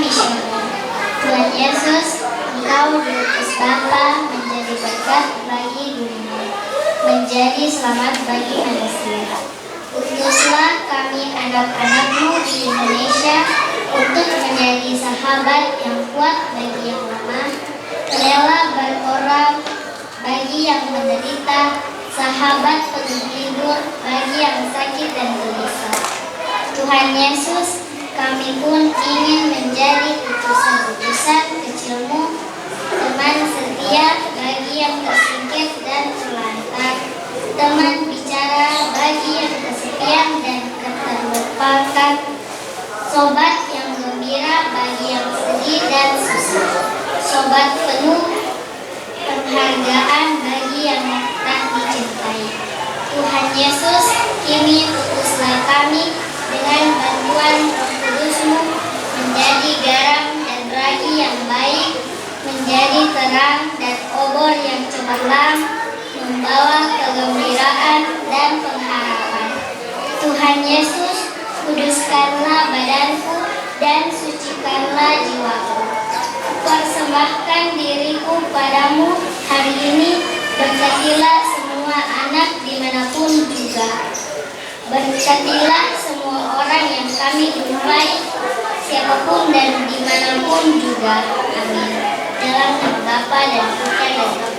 misimu. Tuhan Yesus, Engkau diutus Bapa menjadi berkat bagi dunia, menjadi selamat bagi manusia. Utuslah kami anak-anak-Mu di Indonesia untuk menjadi sahabat yang kuat bagi yang lemah, rela berkorban bagi yang menderita, sahabat penghibur bagi yang sakit dan gelisah. Tuhan Yesus, kami pun ingin menjadi utusan-utusan kecil-Mu, teman setia bagi yang tersingkir dan terlantar, teman bicara bagi yang kesepian dan keterlupakan, sobat yang gembira bagi yang sedih dan susah, sobat penuh penghargaan bagi yang tak dicintai. Tuhan Yesus, kini utuslah kami dengan bantuan Roh Kudus-Mu menjadi garam dan ragi yang baik, menjadi terang dan obor yang cemerlang, membawa kegembiraan dan pengharapan. Tuhan Yesus, kuduskanlah badanku dan sucikanlah jiwaku. Persembahkan diriku padamu hari ini, berkatilah semua anak dimanapun juga. Berkatilah semua orang yang kami jumpai, siapapun dan dimanapun juga. Amin. Dalam nama Bapa dan Putra dan Roh